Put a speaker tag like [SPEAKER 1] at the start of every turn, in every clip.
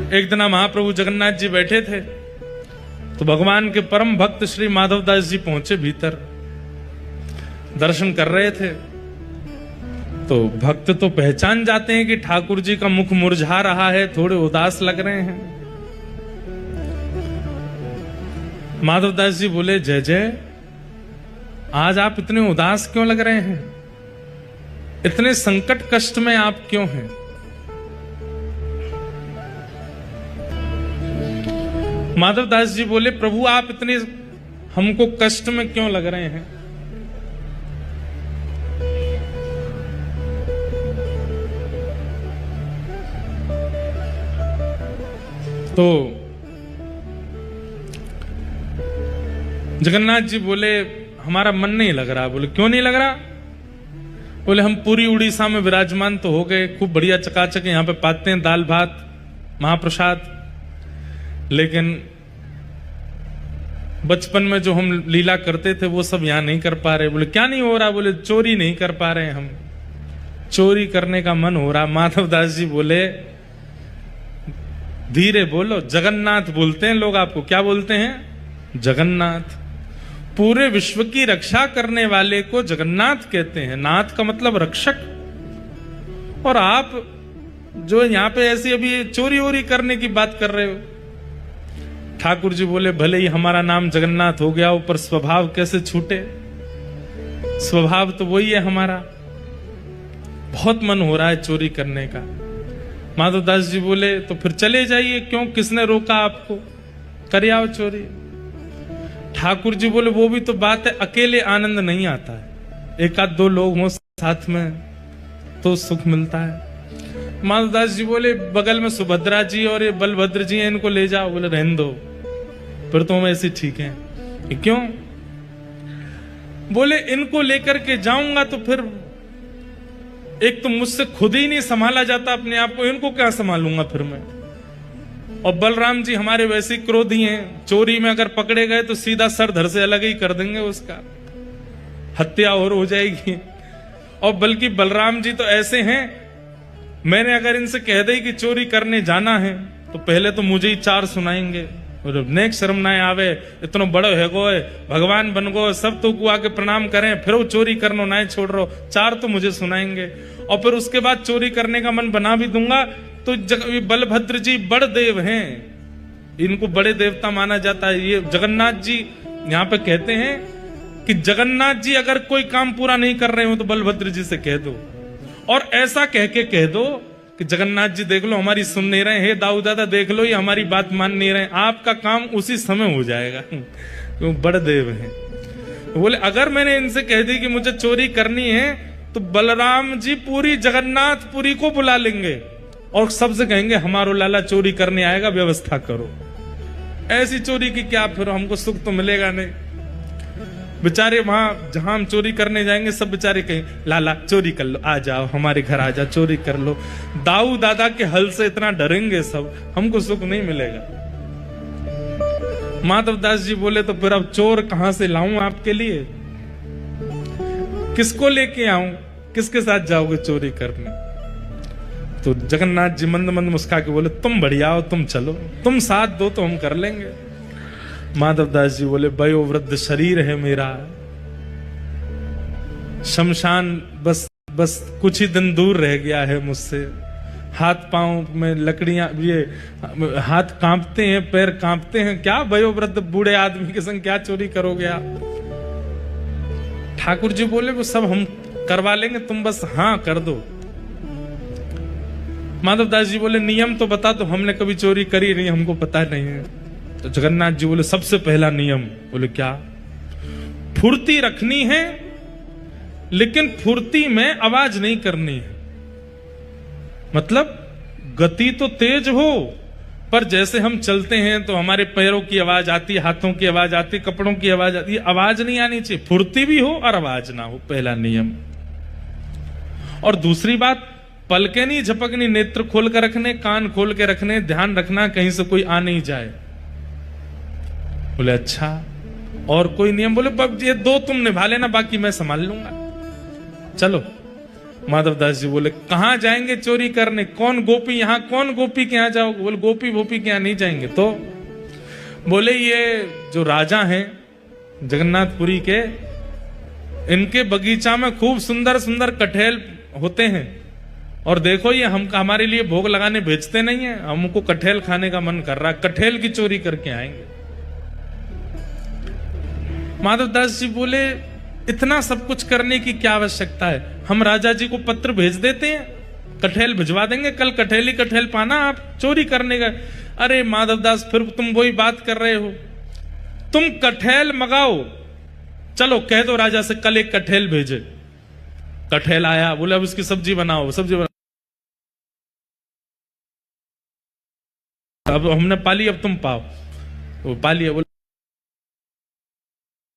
[SPEAKER 1] एक दिन महाप्रभु जगन्नाथ जी बैठे थे तो भगवान के परम भक्त श्री माधवदास जी पहुंचे भीतर, दर्शन कर रहे थे। तो भक्त तो पहचान जाते हैं कि ठाकुर जी का मुख मुरझा रहा है, थोड़े उदास लग रहे हैं। माधवदास जी बोले, जय जय, आज आप इतने उदास क्यों लग रहे हैं? इतने संकट कष्ट में आप क्यों हैं? माधवदास जी बोले, प्रभु आप इतने हमको कष्ट में क्यों लग रहे हैं? तो जगन्नाथ जी बोले, हमारा मन नहीं लग रहा। बोले, क्यों नहीं लग रहा? बोले, हम पूरी उड़ीसा में विराजमान तो हो गए, खूब बढ़िया चकाचक यहां पे पाते हैं दाल भात महाप्रसाद, लेकिन बचपन में जो हम लीला करते थे वो सब यहां नहीं कर पा रहे। बोले, क्या नहीं हो रहा? बोले, चोरी नहीं कर पा रहे, हम चोरी करने का मन हो रहा। माधवदास जी बोले, धीरे बोलो, जगन्नाथ बोलते हैं लोग आपको। क्या बोलते हैं? जगन्नाथ। पूरे विश्व की रक्षा करने वाले को जगन्नाथ कहते हैं। नाथ का मतलब रक्षक। और आप जो यहां पे ऐसी अभी चोरी वोरी करने की बात कर रहे हो। ठाकुर जी बोले, भले ही हमारा नाम जगन्नाथ हो गया, ऊपर स्वभाव कैसे छूटे? स्वभाव तो वही है हमारा। बहुत मन हो रहा है चोरी करने का। माधवदास जी बोले, तो फिर चले जाइए, क्यों, किसने रोका आपको? कर आओ चोरी। ठाकुर जी बोले, वो भी तो बात है, अकेले आनंद नहीं आता है, एक आध दो लोग हो साथ में तो सुख मिलता है। माधवदास जी बोले, बगल में सुभद्रा जी और ये बलभद्र जी हैं, इनको ले जाओ। बोले, रहने दो, फिर तो हम ऐसे ठीक हैं। क्यों? बोले, इनको लेकर के जाऊंगा तो फिर एक तो मुझसे खुद ही नहीं संभाला जाता अपने आप को, इनको क्या संभालूंगा फिर मैं? और बलराम जी हमारे वैसे क्रोधी हैं, चोरी में अगर पकड़े गए तो सीधा सर धर से अलग ही कर देंगे, उसका हत्या और हो जाएगी। और बल्कि बलराम जी तो ऐसे हैं, मैंने अगर इनसे कह दी कि चोरी करने जाना है तो पहले तो मुझे ही चार सुनाएंगे। और नेक शर्म ना आवे, इतना बड़ो है गो, भगवान बन गो, सब तो को आके प्रणाम करें, फिर वो चोरी करना ना छोड़ रहा, चार तो मुझे सुनाएंगे। और फिर उसके बाद चोरी करने का मन बना भी दूंगा तो बलभद्र जी बड़ देव हैं, इनको बड़े देवता माना जाता है। ये जगन्नाथ जी यहाँ पे कहते हैं कि जगन्नाथ जी अगर कोई काम पूरा नहीं कर रहे हो तो बलभद्र जी से कह दो, और ऐसा कह के कह दो कि जगन्नाथ जी देख लो हमारी सुन नहीं रहे, हे दाऊ दादा देख लो ये हमारी बात मान नहीं रहे, आपका काम उसी समय हो जाएगा, वो बड़ देव हैं। बोले, अगर मैंने इनसे कह दी कि मुझे चोरी करनी है तो बलराम जी पूरी जगन्नाथपुरी को बुला लेंगे और सबसे कहेंगे हमारो लाला चोरी करने आएगा, व्यवस्था करो। ऐसी चोरी की क्या, फिर हमको सुख तो मिलेगा नहीं। बेचारे वहां जहां हम चोरी करने जाएंगे सब बेचारे कहें, लाला चोरी कर लो, आ जाओ हमारे घर आ जाओ, चोरी कर लो। दाऊ दादा के हल से इतना डरेंगे सब, हमको सुख नहीं मिलेगा। माधवदास जी बोले, तो फिर अब चोर कहां से लाऊं आपके लिए? किसको लेके आऊं? किसके साथ जाओगे चोरी करने? तो जगन्नाथ जी मंद मंद मुस्का के बोले, तुम बढ़िया हो, तुम चलो, तुम साथ दो तो हम कर लेंगे। माधवदास जी बोले, वयोवृद्ध शरीर है मेरा, शमशान बस कुछ ही दिन दूर रह गया है मुझसे, हाथ पांव में लकड़ियां, ये हाथ कांपते हैं, पैर कांपते हैं, क्या वयोवृद्ध बूढ़े आदमी के संग क्या चोरी करोगे आप? ठाकुर जी बोले, वो सब हम करवा लेंगे, तुम बस हाँ कर दो। माधवदास जी बोले, नियम तो बता दो, हमने कभी चोरी करी नहीं, हमको पता नहीं है। तो जगन्नाथ जी बोले, सबसे पहला नियम। बोले, क्या? फुर्ती रखनी है, लेकिन फुर्ती में आवाज नहीं करनी है। मतलब गति तो तेज हो, पर जैसे हम चलते हैं तो हमारे पैरों की आवाज आती, हाथों की आवाज आती, कपड़ों की आवाज आती, आवाज नहीं आनी चाहिए। फुर्ती भी हो और आवाज ना हो, पहला नियम। और दूसरी बात, पलके नहीं झपकनी, नेत्र खोल कर रखने, कान खोल के रखने, ध्यान रखना कहीं से कोई आ नहीं जाए। बोले, अच्छा और कोई नियम? बोले, ये दो तुम निभा लेना, बाकी मैं संभाल लूंगा। चलो। माधवदास जी बोले कहां जाएंगे चोरी करने, कौन गोपी यहाँ, कौन गोपी के यहाँ जाओगे? बोले गोपी भोपी के यहाँ नहीं जाएंगे। तो बोले ये जो राजा हैं जगन्नाथपुरी के, इनके बगीचा में खूब सुंदर सुंदर कटहल होते हैं, और देखो ये हम हमारे लिए भोग लगाने भेजते नहीं है, हमको कटहल खाने का मन कर रहा है, कटहल की चोरी करके आएंगे। माधवदास जी बोले इतना सब कुछ करने की क्या आवश्यकता है, हम राजा जी को पत्र भेज देते हैं, कटहल भिजवा देंगे, कल कटहल ही कटहल पाना, आप चोरी करने का। अरे माधवदास फिर तुम वही बात कर रहे हो, तुम कटहल मंगाओ, चलो कह दो राजा से कल एक कटहल भेजे। कटहल आया, बोले अब उसकी सब्जी बनाओ, सब्जी बनाओ, अब हमने पाली अब तुम पाओ, वो पाली। बोले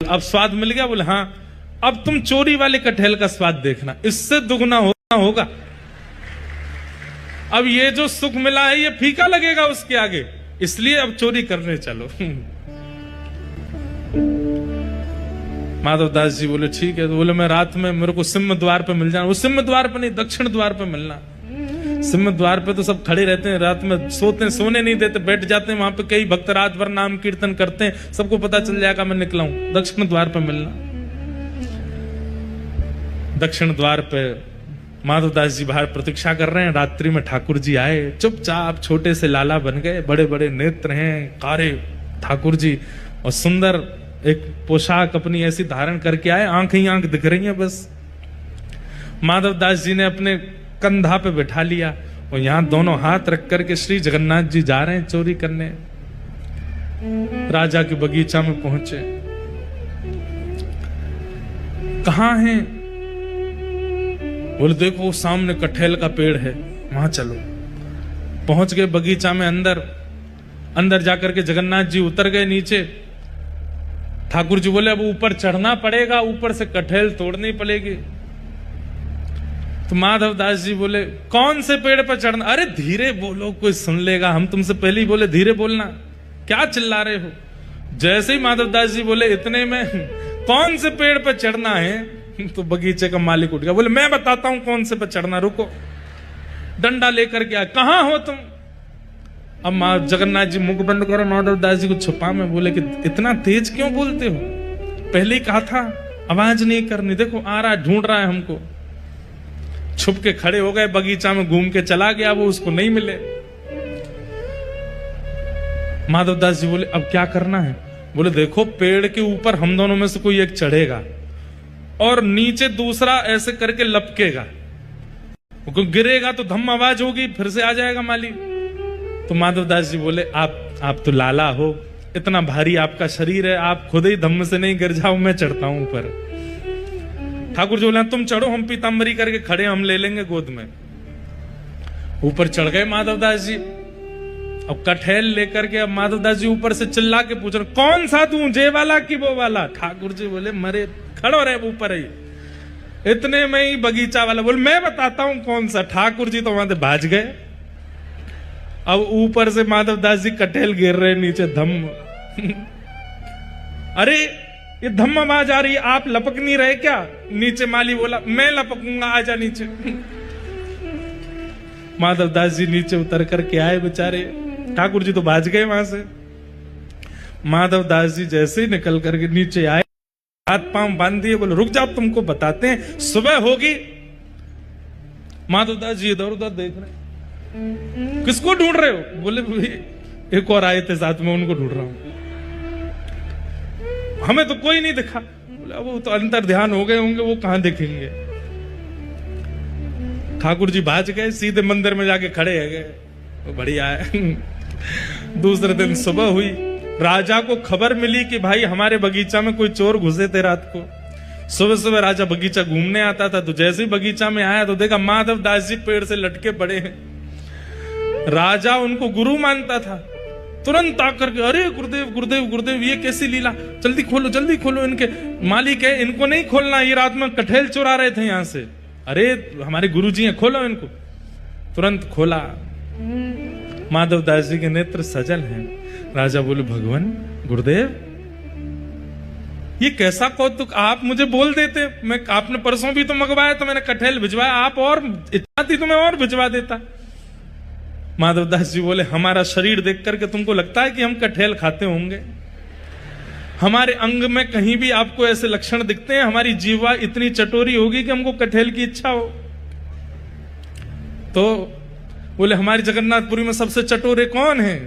[SPEAKER 1] अब स्वाद मिल गया? बोले हाँ, अब तुम चोरी वाले कटहल का स्वाद देखना, इससे दुगना होगा। अब ये जो सुख मिला है ये फीका लगेगा उसके आगे, इसलिए अब चोरी करने चलो। माधवदास जी बोले ठीक है। तो बोले मैं रात में मेरे को सिंह द्वार पे मिल जाना। वो सिंह द्वार पे नहीं, दक्षिण द्वार पे मिलना। सिंह द्वार पे तो सब खड़े रहते हैं, रात में सोने नहीं देते, बैठ जाते हैं वहां पे, कई भक्त रात भर नाम कीर्तन करते हैं, सबको पता चल जाएगा मैं निकला हूं। दक्षिण द्वार पे मिलना। दक्षिण द्वार पे माधवदास जी बाहर प्रतीक्षा कर रहे हैं। रात्रि में ठाकुर जी आए, चुपचाप छोटे से लाला बन गए, बड़े बड़े नेत्र हैं, कारे ठाकुर जी, और सुंदर एक पोशाक अपनी ऐसी धारण करके आए, आंख ही आंख दिख रही है बस। माधवदास जी ने अपने कंधा पे बैठा लिया, और यहां दोनों हाथ रख करके श्री जगन्नाथ जी जा रहे हैं चोरी करने। राजा के बगीचा में पहुंचे, कहां हैं? बोले देखो वो सामने कटहल का पेड़ है, वहां चलो। पहुंच गए बगीचा में, अंदर जाकर के जगन्नाथ जी उतर गए नीचे। ठाकुर जी बोले अब ऊपर चढ़ना पड़ेगा, ऊपर से कटहल तोड़नी पड़ेगी। तो माधवदास जी बोले कौन से पेड़ पर चढ़ना? अरे धीरे बोलो, कोई सुन लेगा, हम तुमसे पहले ही बोले धीरे बोलना, क्या चिल्ला रहे हो? जैसे ही माधवदास जी बोले इतने में कौन से पेड़ पर चढ़ना है, तो बगीचे का मालिक उठ गया, बोले मैं बताता हूं कौन से पे चढ़ना, रुको। डंडा लेकर के आया, कहां हो तुम? अब जगन्नाथ जी मुख बंद करो, माधवदास जी को छुपा में बोले कि इतना तेज क्यों बोलते हो, पहले ही कहा था आवाज नहीं करनी, देखो आ रहा है, ढूंढ रहा है हमको। छुप के खड़े हो गए, बगीचा में घूम के चला गया, वो उसको नहीं मिले। माधवदास जी बोले अब क्या करना है? बोले देखो पेड़ के ऊपर हम दोनों में से कोई एक चढ़ेगा, और नीचे दूसरा ऐसे करके लपकेगा, गिरेगा तो धम आवाज होगी, फिर से आ जाएगा माली। तो माधवदास जी बोले आप तो लाला हो, इतना भारी आपका शरीर है, आप खुद ही धम्म से नहीं गिर जाओ, मैं चढ़ता हूं ऊपर। ठाकुर जी बोले तुम चढ़ो, हम पीताम्बरी करके खड़े, हम ले लेंगे गोद में। ऊपर चढ़ गए माधवदास जी। अब कटहल लेकर के अब माधवदास जी ऊपर से चिल्ला के पूछ रहे कौन सा दूं, जे वाला कि वो वाला? ठाकुर जी बोले मरे खड़ो रहे ऊपर ही। इतने में ही बगीचा वाला बोले मैं बताता हूं कौन सा। ठाकुर जी तो वहां से भाज गए। अब ऊपर से माधवदास जी कटहल गिर रहे नीचे, धम्म। अरे ये धम्म आवाज आ रही है, आप लपक नहीं रहे क्या? नीचे माली बोला मैं लपकूंगा, आजा नीचे। माधवदास जी नीचे उतर करके आए बेचारे, ठाकुर जी तो भाज गए वहां से। माधवदास जी जैसे ही निकल करके नीचे आए, हाथ पांव बांध दिए, बोले रुक जाओ तुमको बताते हैं, सुबह होगी। माधवदास जी इधर उधर देख रहे, किसको ढूंढ रहे हो? बोले एक और आए थे साथ में, उनको ढूंढ रहा हूं, हमें तो कोई नहीं दिखा। बोले वो तो अंतर ध्यान हो गए होंगे, वो कहां दिखेंगे। ठाकुर जी भाज गए, सीधे मंदिर में जाके खड़े है गए। बढ़िया है। दूसरे दिन सुबह हुई, राजा को खबर मिली कि भाई हमारे बगीचा में कोई चोर घुसे थे रात को। सुबह सुबह राजा बगीचा घूमने आता था, तो जैसे ही बगीचा में आया तो देखा माधवदास जी पेड़ से लटके पड़े हैं। राजा उनको गुरु मानता था, तुरंत आकर के अरे गुरुदेव गुरुदेव गुरुदेव, ये कैसी लीला, जल्दी खोलो इनके मालिक है, इनको नहीं खोलना, ये रात में कटहल चुरा रहे थे यहां से। अरे हमारे गुरुजी हैं, खोलो इनको। तुरंत खोला, माधवदास जी के नेत्र सजल हैं। राजा बोले भगवान गुरुदेव ये कैसा कौतुक, आप मुझे बोल देते, मैं आपने परसों भी तो मंगवाया तो मैंने कटहल भिजवाया, आप और इच्छा थी तो मैं और भिजवा देता। माधवदास जी बोले हमारा शरीर देख करके तुमको लगता है कि हम कटहल खाते होंगे? हमारे अंग में कहीं भी आपको ऐसे लक्षण दिखते हैं? हमारी जीवा इतनी चटोरी होगी कि हमको कटहल की इच्छा हो? तो बोले हमारी जगन्नाथपुरी में सबसे चटोरे कौन है?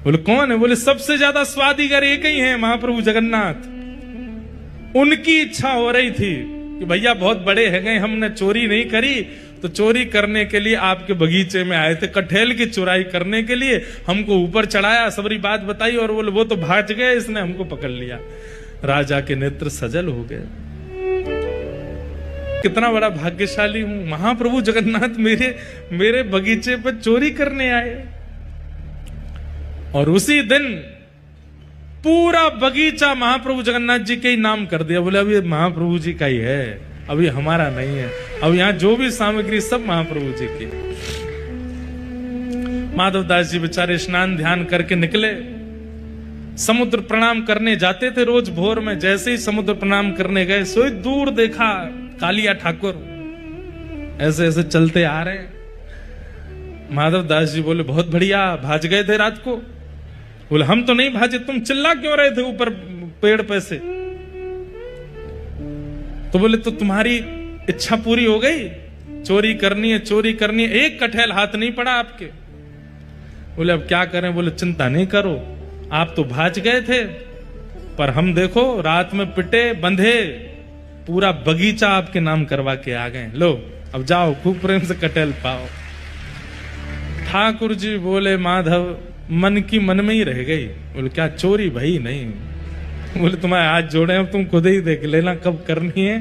[SPEAKER 1] बोले कौन है? बोले सबसे ज्यादा स्वादिगर एक ही है, महाप्रभु जगन्नाथ। उनकी इच्छा हो रही थी कि भैया बहुत बड़े है गए, हमने चोरी नहीं करी, तो चोरी करने के लिए आपके बगीचे में आए थे, कटहल की चुराई करने के लिए हमको ऊपर चढ़ाया, सबरी बात बताई, और बोले वो तो भाग गए, इसने हमको पकड़ लिया। राजा के नेत्र सजल हो गए, कितना बड़ा भाग्यशाली हूं, महाप्रभु जगन्नाथ मेरे बगीचे पर चोरी करने आए। और उसी दिन पूरा बगीचा महाप्रभु जगन्नाथ जी के ही नाम कर दिया। बोले अब ये महाप्रभु जी का ही है, अभी हमारा नहीं है, अब यहां जो भी सामग्री सब महाप्रभु जी की। माधवदास जी बेचारे स्नान ध्यान करके निकले, समुद्र प्रणाम करने जाते थे रोज भोर में। जैसे ही समुद्र प्रणाम करने गए, सोई दूर देखा कालिया ठाकुर ऐसे ऐसे चलते आ रहे। माधवदास जी बोले बहुत बढ़िया, भाज गए थे रात को? बोले हम तो नहीं भाजे, तुम चिल्ला क्यों रहे थे ऊपर पेड़ पे से? तो बोले तो तुम्हारी इच्छा पूरी हो गई, चोरी करनी है, चोरी करनी है, एक कटहल हाथ नहीं पड़ा आपके। बोले अब क्या करें? बोले चिंता नहीं करो, आप तो भाज गए थे, पर हम देखो रात में पिटे बंधे पूरा बगीचा आपके नाम करवा के आ गए, लो अब जाओ खूब प्रेम से कटहल पाओ। ठाकुर जी बोले माधव मन की मन में ही रह गई। बोले क्या चोरी? भाई नहीं। बोले तुम्हारे हाथ जोड़े हैं, तुम खुद ही देख लेना कब करनी है।